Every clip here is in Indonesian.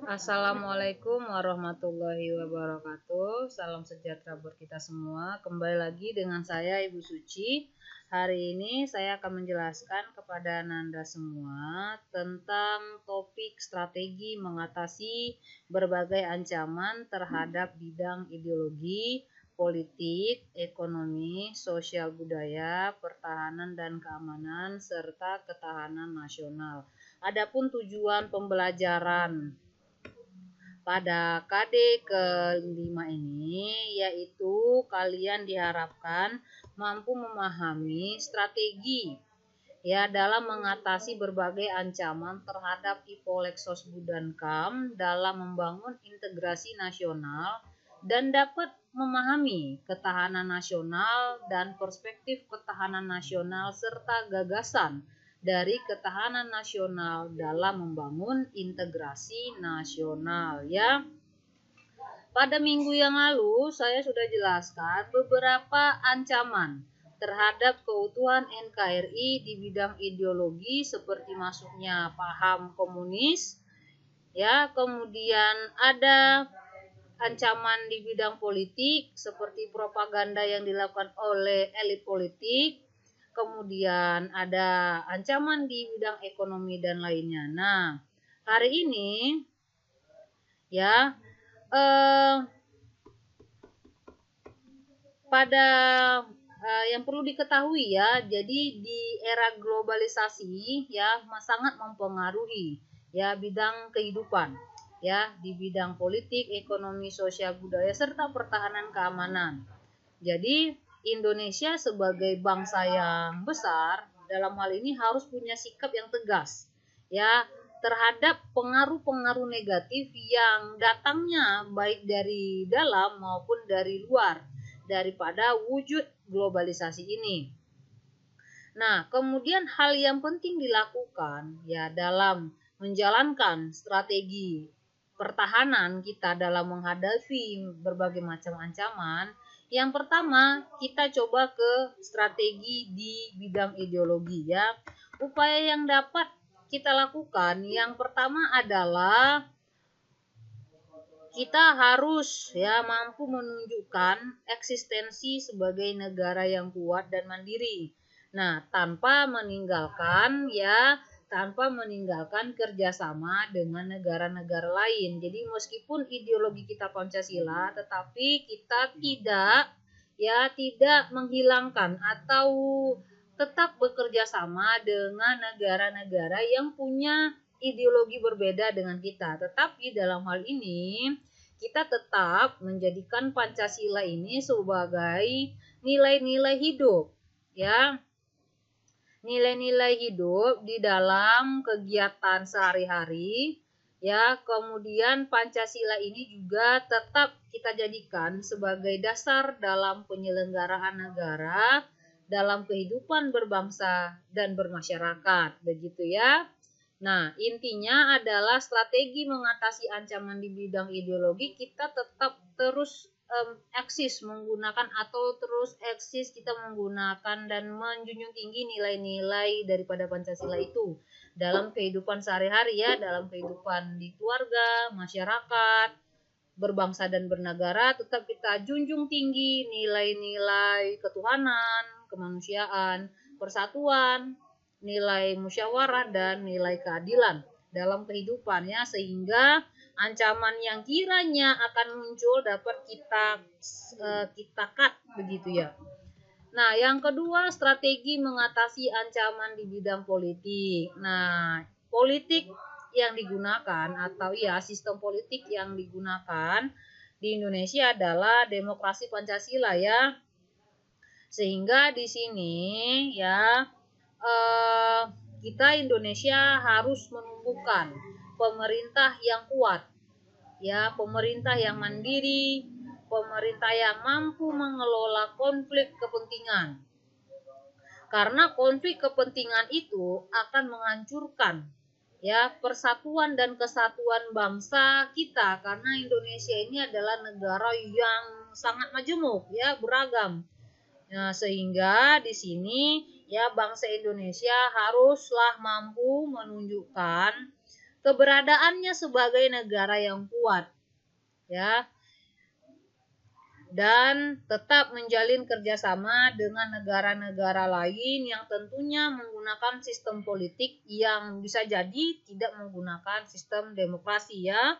Assalamualaikum warahmatullahi wabarakatuh. Salam sejahtera buat kita semua. Kembali lagi dengan saya Ibu Suci. Hari ini saya akan menjelaskan kepada Nanda semua tentang topik strategi mengatasi berbagai ancaman terhadap bidang ideologi, politik, ekonomi, sosial budaya, pertahanan dan keamanan, serta ketahanan nasional. Adapun tujuan pembelajaran pada KD ke-5 ini, yaitu kalian diharapkan mampu memahami strategi dalam mengatasi berbagai ancaman terhadap Ipolexos Budankam dalam membangun integrasi nasional dan dapat memahami ketahanan nasional dan perspektif ketahanan nasional serta gagasan dari ketahanan nasional dalam membangun integrasi nasional ya. Pada minggu yang lalu saya sudah jelaskan beberapa ancaman terhadap keutuhan NKRI di bidang ideologi seperti masuknya paham komunis ya, kemudian ada ancaman di bidang politik seperti propaganda yang dilakukan oleh elit politik, kemudian ada ancaman di bidang ekonomi dan lainnya. Nah, hari ini ya pada yang perlu diketahui ya, jadi di era globalisasi ya sangat mempengaruhi ya bidang kehidupan ya, di bidang politik, ekonomi, sosial budaya serta pertahanan keamanan. Jadi Indonesia sebagai bangsa yang besar dalam hal ini harus punya sikap yang tegas ya terhadap pengaruh-pengaruh negatif yang datangnya baik dari dalam maupun dari luar daripada wujud globalisasi ini. Nah, kemudian hal yang penting dilakukan ya dalam menjalankan strategi pertahanan kita dalam menghadapi berbagai macam ancaman. Yang pertama, kita coba ke strategi di bidang ideologi ya. Upaya yang dapat kita lakukan yang pertama adalah kita harus ya mampu menunjukkan eksistensi sebagai negara yang kuat dan mandiri. Nah, tanpa meninggalkan kerjasama dengan negara-negara lain. Jadi meskipun ideologi kita Pancasila, tetapi kita tidak menghilangkan atau tetap bekerja sama dengan negara-negara yang punya ideologi berbeda dengan kita. Tetapi dalam hal ini kita tetap menjadikan Pancasila ini sebagai nilai-nilai hidup ya. Nilai-nilai hidup di dalam kegiatan sehari-hari ya. Kemudian Pancasila ini juga tetap kita jadikan sebagai dasar dalam penyelenggaraan negara, dalam kehidupan berbangsa dan bermasyarakat, begitu ya. Nah, intinya adalah strategi mengatasi ancaman di bidang ideologi kita tetap terus eksis kita menggunakan dan menjunjung tinggi nilai-nilai daripada Pancasila itu dalam kehidupan sehari-hari ya, dalam kehidupan di keluarga, masyarakat, berbangsa dan bernegara, tetap kita junjung tinggi nilai-nilai ketuhanan, kemanusiaan, persatuan, nilai musyawarah dan nilai keadilan dalam kehidupan ya, sehingga ancaman yang kiranya akan muncul dapat kita cut begitu ya. Nah, yang kedua strategi mengatasi ancaman di bidang politik. Nah, politik yang digunakan atau ya sistem politik yang digunakan di Indonesia adalah demokrasi Pancasila ya. Sehingga di sini ya kita Indonesia harus menumbuhkan pemerintah yang kuat ya, pemerintah yang mandiri, pemerintah yang mampu mengelola konflik kepentingan. Karena konflik kepentingan itu akan menghancurkan ya persatuan dan kesatuan bangsa kita, karena Indonesia ini adalah negara yang sangat majemuk ya, beragam. Nah, sehingga di sini ya bangsa Indonesia haruslah mampu menunjukkan keberadaannya sebagai negara yang kuat, ya, dan tetap menjalin kerjasama dengan negara-negara lain yang tentunya menggunakan sistem politik yang bisa jadi tidak menggunakan sistem demokrasi, ya.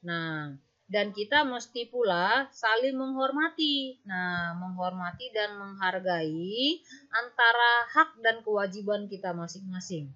Nah, dan kita mesti pula saling menghormati. Nah, menghormati dan menghargai antara hak dan kewajiban kita masing-masing.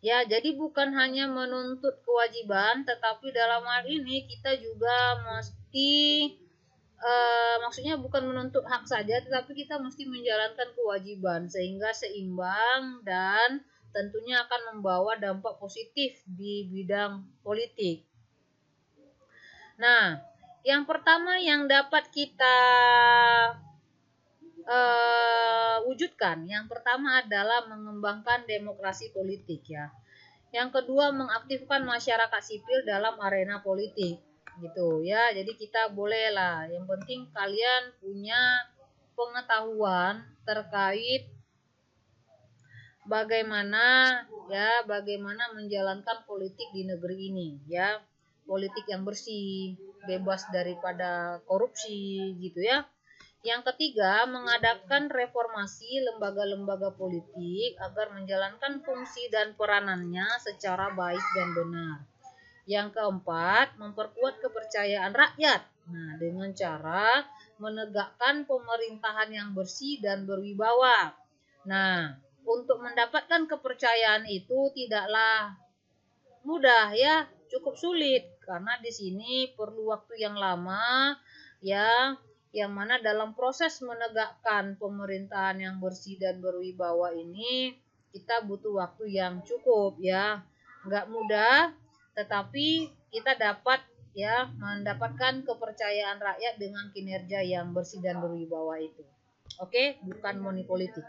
Ya, jadi bukan hanya menuntut kewajiban, tetapi dalam hal ini kita juga mesti maksudnya bukan menuntut hak saja, tetapi kita mesti menjalankan kewajiban sehingga seimbang dan tentunya akan membawa dampak positif di bidang politik. Nah, yang pertama yang dapat kita wujudkan, yang pertama adalah mengembangkan demokrasi politik, ya. Yang kedua, mengaktifkan masyarakat sipil dalam arena politik, gitu ya. Jadi kita bolehlah, yang penting kalian punya pengetahuan terkait bagaimana menjalankan politik di negeri ini, ya. Politik yang bersih, bebas daripada korupsi, gitu ya. Yang ketiga, mengadakan reformasi lembaga-lembaga politik agar menjalankan fungsi dan peranannya secara baik dan benar. Yang keempat, memperkuat kepercayaan rakyat. Nah, dengan cara menegakkan pemerintahan yang bersih dan berwibawa. Nah, untuk mendapatkan kepercayaan itu tidaklah mudah, ya, cukup sulit karena di sini perlu waktu yang lama, ya, yang mana dalam proses menegakkan pemerintahan yang bersih dan berwibawa ini kita butuh waktu yang cukup, ya. Nggak mudah, tetapi kita dapat, ya, mendapatkan kepercayaan rakyat dengan kinerja yang bersih dan berwibawa itu. Oke, bukan money politik.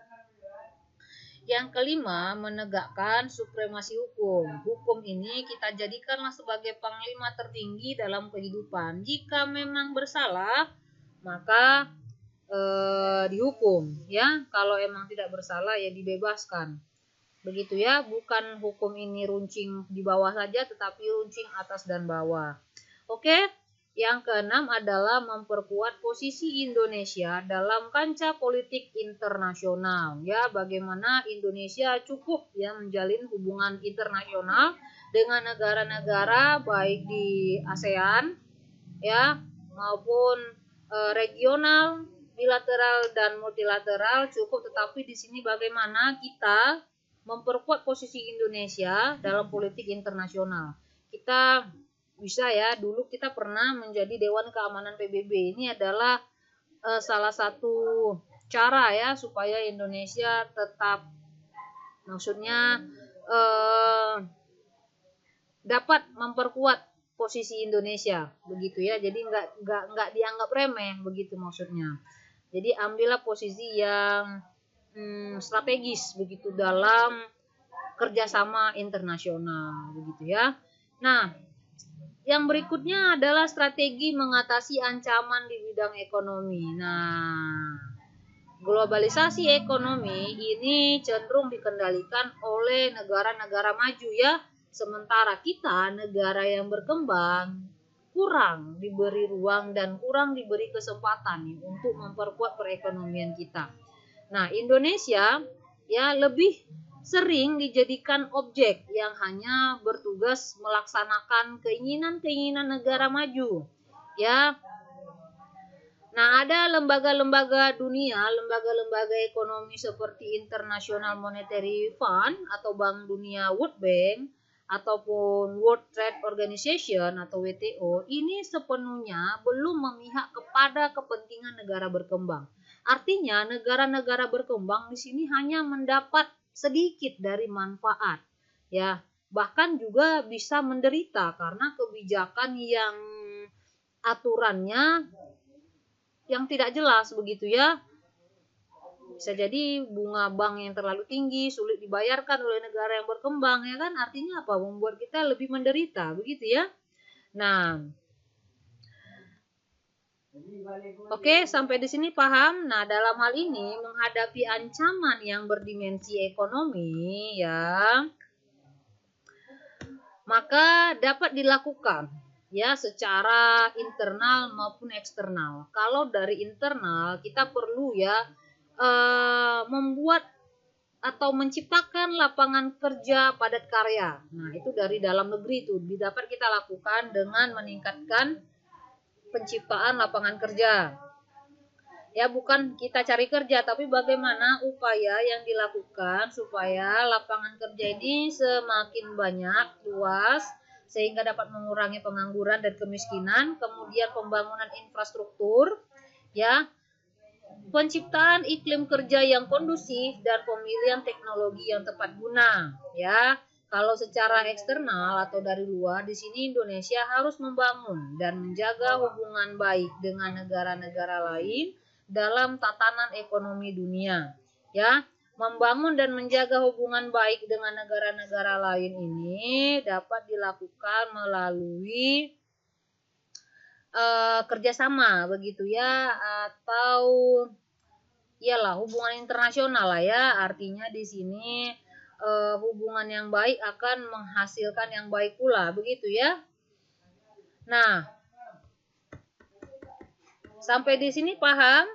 Yang kelima, menegakkan supremasi hukum. Hukum ini kita jadikanlah sebagai panglima tertinggi dalam kehidupan. Jika memang bersalah, maka dihukum, ya. Kalau emang tidak bersalah, ya dibebaskan. Begitu, ya. Bukan hukum ini runcing di bawah saja, tetapi runcing atas dan bawah. Oke. Yang keenam adalah memperkuat posisi Indonesia dalam kancah politik internasional. Ya, bagaimana Indonesia cukup, ya, menjalin hubungan internasional dengan negara-negara baik di ASEAN, ya, maupun regional, bilateral dan multilateral cukup, tetapi di sini bagaimana kita memperkuat posisi Indonesia dalam politik internasional. Kita bisa, ya, dulu kita pernah menjadi Dewan Keamanan PBB. Ini adalah salah satu cara, ya, supaya Indonesia tetap, maksudnya dapat memperkuat posisi Indonesia, begitu, ya. Jadi nggak dianggap remeh, begitu maksudnya. Jadi ambillah posisi yang strategis, begitu, dalam kerjasama internasional, begitu, ya. Nah, yang berikutnya adalah strategi mengatasi ancaman di bidang ekonomi. Nah, globalisasi ekonomi ini cenderung dikendalikan oleh negara-negara maju, ya. Sementara kita, negara yang berkembang, kurang diberi ruang dan kurang diberi kesempatan, ya, untuk memperkuat perekonomian kita. Nah, Indonesia, ya, lebih sering dijadikan objek yang hanya bertugas melaksanakan keinginan-keinginan negara maju, ya. Nah, ada lembaga-lembaga dunia, lembaga-lembaga ekonomi seperti International Monetary Fund atau Bank Dunia, World Bank, ataupun World Trade Organization atau WTO, ini sepenuhnya belum memihak kepada kepentingan negara berkembang. Artinya, negara-negara berkembang di sini hanya mendapat sedikit dari manfaat, ya. Bahkan juga bisa menderita karena kebijakan yang aturannya yang tidak jelas, begitu, ya. Bisa jadi bunga bank yang terlalu tinggi, sulit dibayarkan oleh negara yang berkembang, ya kan? Artinya apa? Membuat kita lebih menderita, begitu, ya. Nah, oke, sampai di sini paham? Nah, dalam hal ini menghadapi ancaman yang berdimensi ekonomi, ya, maka dapat dilakukan ya secara internal maupun eksternal. Kalau dari internal kita perlu ya membuat atau menciptakan lapangan kerja padat karya. Nah, itu dari dalam negeri itu dapat kita lakukan dengan meningkatkan penciptaan lapangan kerja. Ya, bukan kita cari kerja, tapi bagaimana upaya yang dilakukan supaya lapangan kerja ini semakin banyak, luas, sehingga dapat mengurangi pengangguran dan kemiskinan, kemudian pembangunan infrastruktur, ya, penciptaan iklim kerja yang kondusif dan pemilihan teknologi yang tepat guna, ya. Kalau secara eksternal atau dari luar, di sini Indonesia harus membangun dan menjaga hubungan baik dengan negara-negara lain dalam tatanan ekonomi dunia, ya. Membangun dan menjaga hubungan baik dengan negara-negara lain ini dapat dilakukan melalui kerjasama begitu ya, atau iyalah hubungan internasional lah ya. Artinya di sini hubungan yang baik akan menghasilkan yang baik pula begitu ya. Nah, sampai di sini paham?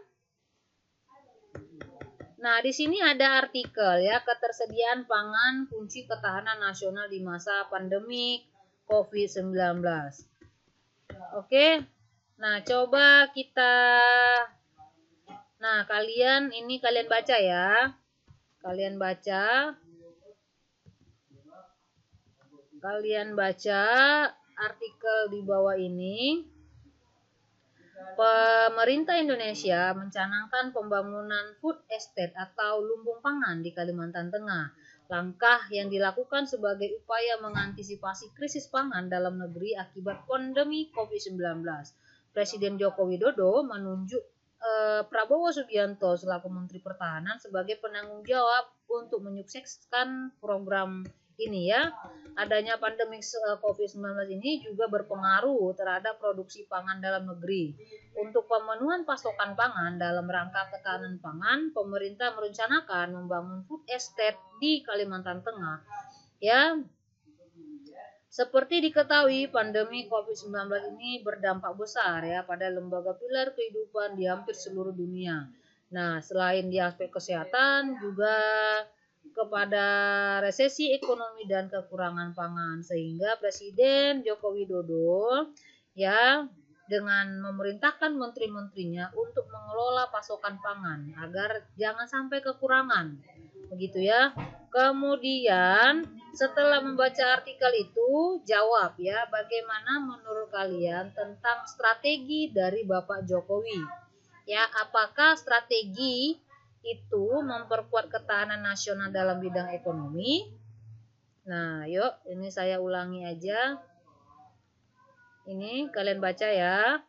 Nah, di sini ada artikel ya, ketersediaan pangan kunci ketahanan nasional di masa pandemi COVID-19. Oke. Nah, coba kita kalian baca ya. Kalian baca artikel di bawah ini. Pemerintah Indonesia mencanangkan pembangunan food estate atau lumbung pangan di Kalimantan Tengah. Langkah yang dilakukan sebagai upaya mengantisipasi krisis pangan dalam negeri akibat pandemi COVID-19. Presiden Joko Widodo menunjuk Prabowo Subianto selaku Menteri Pertahanan sebagai penanggung jawab untuk menyukseskan program ini ya. Adanya pandemi COVID-19 ini juga berpengaruh terhadap produksi pangan dalam negeri. Untuk pemenuhan pasokan pangan dalam rangka ketahanan pangan, pemerintah merencanakan membangun food estate di Kalimantan Tengah. Ya, seperti diketahui, pandemi COVID-19 ini berdampak besar ya pada lembaga pilar kehidupan di hampir seluruh dunia. Nah, selain di aspek kesehatan, juga kepada resesi ekonomi dan kekurangan pangan, sehingga Presiden Joko Widodo ya dengan memerintahkan menteri-menterinya untuk mengelola pasokan pangan agar jangan sampai kekurangan. Begitu ya. Kemudian setelah membaca artikel itu, jawab ya, bagaimana menurut kalian tentang strategi dari Bapak Jokowi? Ya, apakah strategi itu memperkuat ketahanan nasional dalam bidang ekonomi? Nah, yuk, ini saya ulangi aja. Ini kalian baca ya.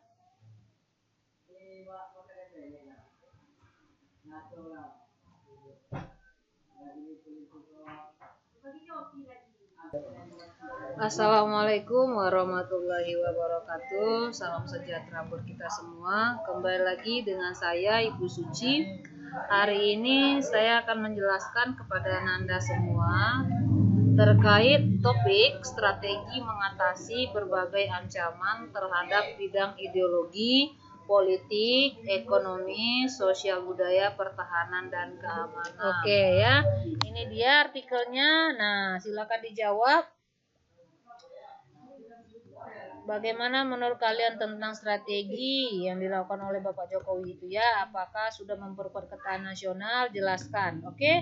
Assalamualaikum warahmatullahi wabarakatuh. Salam sejahtera buat kita semua. Kembali lagi dengan saya Ibu Suci. Hari ini saya akan menjelaskan kepada Nanda semua terkait topik strategi mengatasi berbagai ancaman terhadap bidang ideologi, politik, ekonomi, sosial budaya, pertahanan, dan keamanan. Oke ya, ini dia artikelnya. Nah, silakan dijawab. Bagaimana menurut kalian tentang strategi yang dilakukan oleh Bapak Jokowi itu ya? Apakah sudah memperkuat ketahanan nasional? Jelaskan, oke?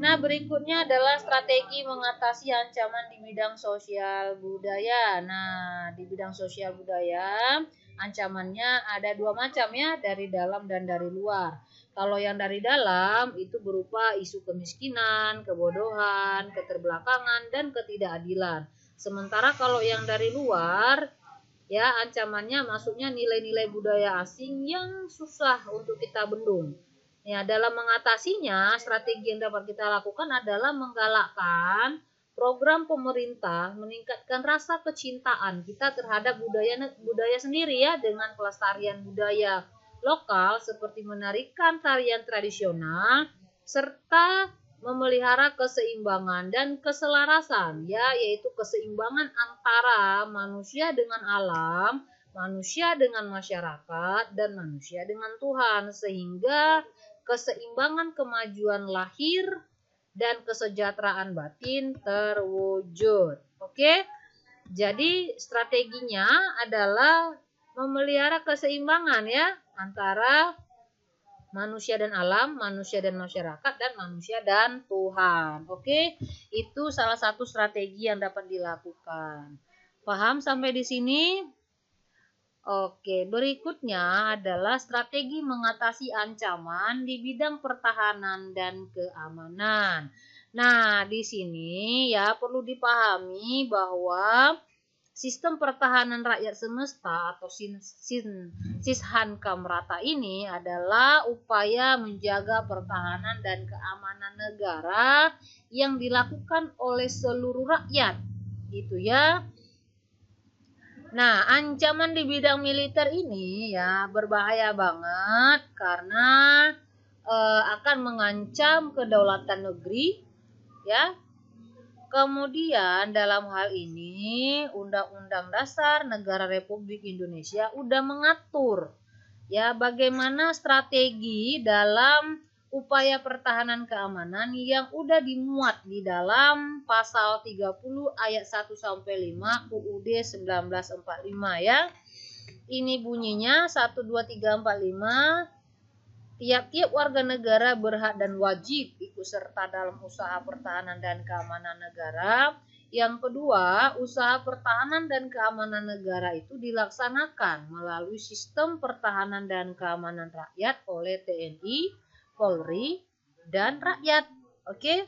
Nah, berikutnya adalah strategi mengatasi ancaman di bidang sosial budaya. Nah, di bidang sosial budaya, ancamannya ada dua macam ya, dari dalam dan dari luar. Kalau yang dari dalam itu berupa isu kemiskinan, kebodohan, keterbelakangan, dan ketidakadilan. Sementara kalau yang dari luar, ya ancamannya masuknya nilai-nilai budaya asing yang susah untuk kita bendung. Ya, dalam mengatasinya, strategi yang dapat kita lakukan adalah menggalakkan program pemerintah meningkatkan rasa kecintaan kita terhadap budaya sendiri ya, dengan pelestarian budaya lokal seperti menarikan tarian tradisional serta memelihara keseimbangan dan keselarasan, ya, yaitu keseimbangan antara manusia dengan alam, manusia dengan masyarakat, dan manusia dengan Tuhan, sehingga keseimbangan kemajuan lahir dan kesejahteraan batin terwujud. Oke, jadi strateginya adalah memelihara keseimbangan, ya, antara manusia dan alam, manusia dan masyarakat, dan manusia dan Tuhan. Oke, itu salah satu strategi yang dapat dilakukan. Paham sampai di sini? Oke, berikutnya adalah strategi mengatasi ancaman di bidang pertahanan dan keamanan. Nah, di sini ya perlu dipahami bahwa sistem pertahanan rakyat semesta atau Sishankam-Rata ini adalah upaya menjaga pertahanan dan keamanan negara yang dilakukan oleh seluruh rakyat, gitu ya. Nah, ancaman di bidang militer ini ya berbahaya banget karena akan mengancam kedaulatan negeri, ya. Kemudian dalam hal ini Undang-Undang Dasar Negara Republik Indonesia udah mengatur ya bagaimana strategi dalam upaya pertahanan keamanan yang udah dimuat di dalam pasal 30 ayat 1 sampai 5 UUD 1945 ya. Ini bunyinya 1 2 3 4 5. Tiap-tiap warga negara berhak dan wajib ikut serta dalam usaha pertahanan dan keamanan negara. Yang kedua, usaha pertahanan dan keamanan negara itu dilaksanakan melalui sistem pertahanan dan keamanan rakyat oleh TNI, Polri, dan rakyat. Oke.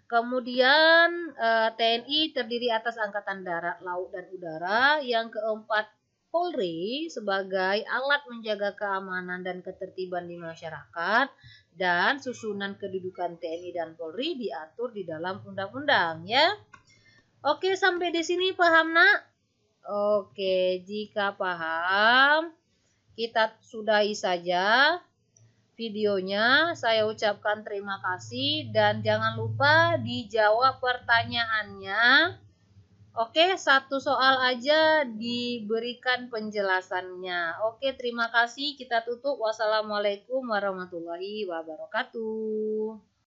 Kemudian TNI terdiri atas Angkatan Darat, Laut, dan Udara. Yang keempat, Polri sebagai alat menjaga keamanan dan ketertiban di masyarakat, dan susunan kedudukan TNI dan Polri diatur di dalam undang-undang ya. Oke, sampai di sini paham, Nak? Oke, jika paham, kita sudahi saja videonya. Saya ucapkan terima kasih dan jangan lupa dijawab pertanyaannya. Oke, satu soal aja diberikan penjelasannya. Oke, terima kasih. Kita tutup. Wassalamualaikum warahmatullahi wabarakatuh.